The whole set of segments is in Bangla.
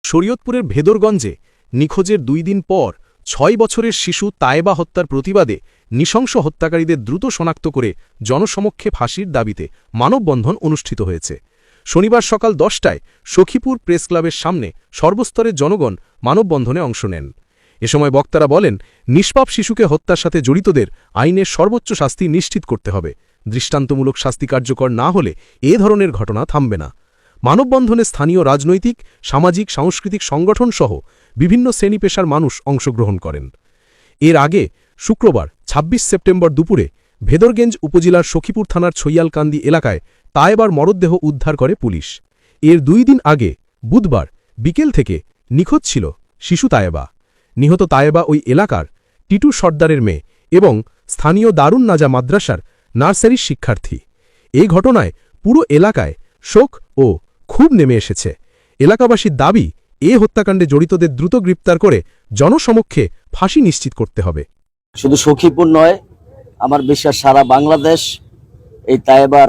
শরীয়তপুরের ভেদরগঞ্জে নিখোঁজের 2 দিন পর 6 বছরের শিশু তায়েবা হত্যার প্রতিবাদে নৃশংস হত্যাকারীদের দ্রুত শনাক্ত করে জনসমক্ষে ফাঁসির দাবিতে মানববন্ধন অনুষ্ঠিত হয়েছে। শনিবার সকাল 10টায় সখীপুর প্রেস ক্লাবের সামনে সর্বস্তরের জনগণ মানববন্ধনে অংশ নেন। এ সময় বক্তারা বলেন, নিষ্পাপ শিশুকে হত্যার সাথে জড়িতদের আইনের সর্বোচ্চ শাস্তি নিশ্চিত করতে হবে। দৃষ্টান্তমূলক শাস্তি কার্যকর না হলে এ ধরনের ঘটনা থামবে না। মানববন্ধনে স্থানীয় রাজনৈতিক, সামাজিক, সাংস্কৃতিক সংগঠন সহ বিভিন্ন শ্রেণী পেশার মানুষ অংশগ্রহণ করেন। এর আগে শুক্রবার ২৬ সেপ্টেম্বর দুপুরে ভেদরগঞ্জ উপজেলার সখীপুর থানার ছৈয়ালকান্দি এলাকায় তায়েবার মরদেহ উদ্ধার করে পুলিশ। এর 2 দিন আগে বুধবার বিকেল থেকে নিখোঁজ ছিল শিশু তায়েবা। নিহত তায়েবা ওই এলাকার টিটু সর্দারের মেয়ে এবং স্থানীয় দারুন নাজা মাদ্রাসার নার্সারির শিক্ষার্থী। এই ঘটনায় পুরো এলাকায় শোক ও ক্ষোভ নেমে এসেছে। এলাকাবাসীর দাবি, এ হত্যাকাণ্ডে জড়িতদের দ্রুত গ্রেপ্তার করে জনসমক্ষে ফাঁসি নিশ্চিত করতে হবে। শুধু সখীপুর নয়, আমার বিশ্বাস সারা বাংলাদেশ এই তায়েবার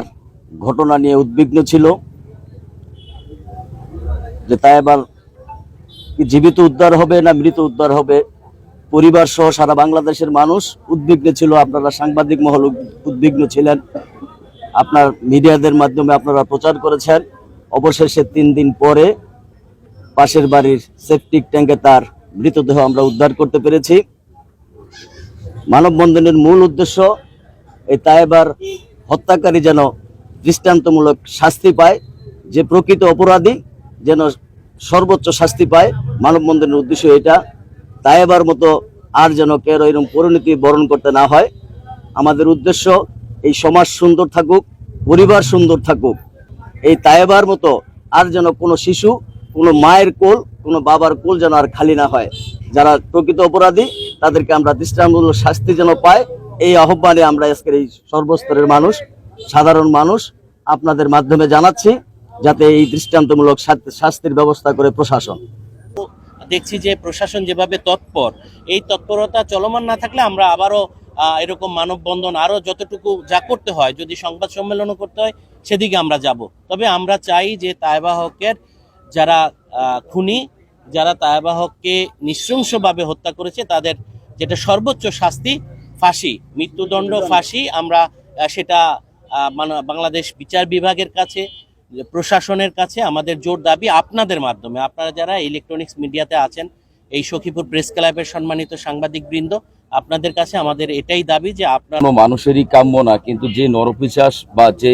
ঘটনা নিয়ে উদ্বিগ্ন ছিল যে তায়েবার কি জীবিত উদ্ধার হবে না মৃত উদ্ধার হবে। পরিবার সহ সারা বাংলাদেশের মানুষ উদ্বিগ্ন ছিল। আপনারা সাংবাদিক মহল উদ্বিগ্ন ছিলেন, আপনার মিডিয়াদের মাধ্যমে আপনারা প্রচার করেছেন। অবশেষে 3 দিন পরে পাশের বাড়ির সেপটিক ট্যাঙ্কে তার মৃতদেহ আমরা উদ্ধার করতে পেরেছি। মানববন্ধনের মূল উদ্দেশ্য, এই তায়েবার হত্যাকারী যেন দৃষ্টান্তমূলক শাস্তি পায়, যে প্রকৃত অপরাধী যেন সর্বোচ্চ শাস্তি পায়। মানববন্ধনের উদ্দেশ্য এটা। তায়েবার মতো আর যেন কেউ এরকম পরিণতি বরণ করতে না হয়। আমাদের উদ্দেশ্য এই সমাজ সুন্দর থাকুক, পরিবার সুন্দর থাকুক। এই তায়েবার মতো আর যেন কোনো শিশু, কোনো মায়ের কোল, কোনো বাবার কোল যেন আর খালি না হয়। যারা প্রকৃত অপরাধী তাদেরকে আমরা দৃষ্টান্তমূলক শাস্তি যেন পায়, এই আহ্বানে আমরা আজকের এই সর্বস্তরের মানুষ, সাধারণ মানুষ আপনাদের মাধ্যমে জানাচ্ছি, যাতে এই দৃষ্টান্তমূলক শাস্তির ব্যবস্থা করে প্রশাসন। দেখছি যে প্রশাসন যেভাবে তৎপর, এই তৎপরতা চলমান না থাকলে আমরা আবারও এরকম মানববন্ধন আরও যতটুকু যা করতে হয়, যদি সংবাদ সম্মেলনও করতে হয় সেদিকে আমরা যাব। তবে আমরা চাই যে তায়েবা হকের যারা খুনি, যারা তায়েবা হককে নৃশংসভাবে হত্যা করেছে, তাদের যেটা সর্বোচ্চ শাস্তি ফাঁসি, মৃত্যুদণ্ড, ফাঁসি, আমরা সেটা বাংলাদেশ বিচার বিভাগের কাছে, প্রশাসনের কাছে আমাদের জোর দাবি। আপনাদের মাধ্যমে, আপনারা যারা ইলেকট্রনিক্স মিডিয়াতে আছেন, এই সখীপুর প্রেস ক্লাবের সম্মানিত সাংবাদিক বৃন্দ, আপনাদের কাছে আমাদের এটাই দাবি যে আপনার মানুষেরই কাম্য না, কিন্তু যে নরপিশাচ বা যে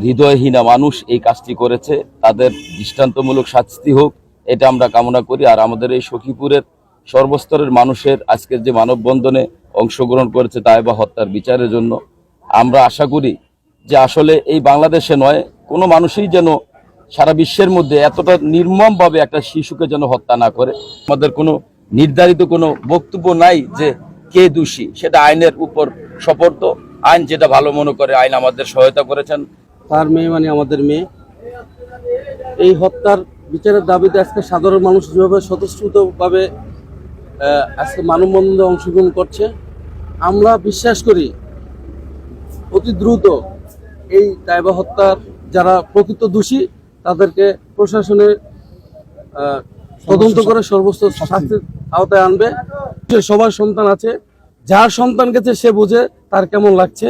হৃদয়হীনা মানুষ এই কাজটি করেছে তাদের দৃষ্টান্তমূলক শাস্তি হোক, এটা আমরা কামনা করি। আর আমাদের এই সখীপুরের সর্বস্তরের মানুষের আজকের যে মানববন্ধনে অংশগ্রহণ করেছে তায়েবা হত্যার বিচারের জন্য, আমরা আশা করি যে আসলে এই বাংলাদেশে নয়, কোনো মানুষই যেন সারা বিশ্বের মধ্যে এতটা নির্মমভাবে একটা শিশুকে যেন হত্যা না করে। আমাদের কোনো নির্ধারিত কোনো বক্তব্য নাই যে কে দোষী, সেটা আইনের উপর সপর্দ। আইন যেটা ভালো মনে করে, আইন আমাদের সহায়তা করেছেন। তার মেয়ে মানে আমাদের মেয়ে। এই হত্যার বিচারের দাবিতে আজকে সাধারণ মানুষ যেভাবে স্বতঃস্ফূর্তভাবে আজকে মানববন্ধনে অংশগ্রহণ করছে, আমরা বিশ্বাস করি অতি দ্রুত এই তায়েবা হত্যার যারা প্রকৃত দোষী তাদেরকে প্রশাসনে তদন্ত করে সর্বোচ্চ শাস্তির আওতায় আনবে। সবার সন্তান আছে, যার সন্তান গেছে সে বোঝে তার কেমন লাগছে।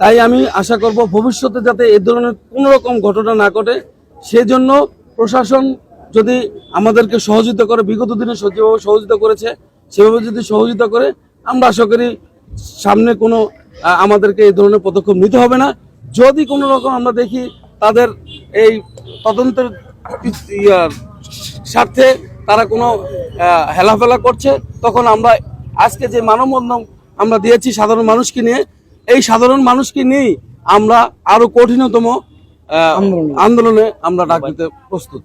তাই আমি আশা করব ভবিষ্যতে যাতে এ ধরনের কোনো রকম ঘটনা না ঘটে, সেজন্য প্রশাসন যদি আমাদেরকে সহযোগিতা করে, বিগত দিনে যেভাবে সহযোগিতা করেছে সেভাবে যদি সহযোগিতা করে, আমরা আশা করি সামনে কোনো আমাদেরকে এই ধরনের পদক্ষেপ নিতে হবে না। যদি কোনো রকম আমরা দেখি তাদের এই তদন্তের স্বার্থে তারা কোনো হেলাফেলা করছে, তখন আমরা আজকে যে মানববন্ধন আমরা দিয়েছি সাধারণ মানুষকে নিয়ে, এই সাধারণ মানুষকে নিয়েই আমরা আরো কঠিনতম আন্দোলনে আমরা ডাক দিতে প্রস্তুত।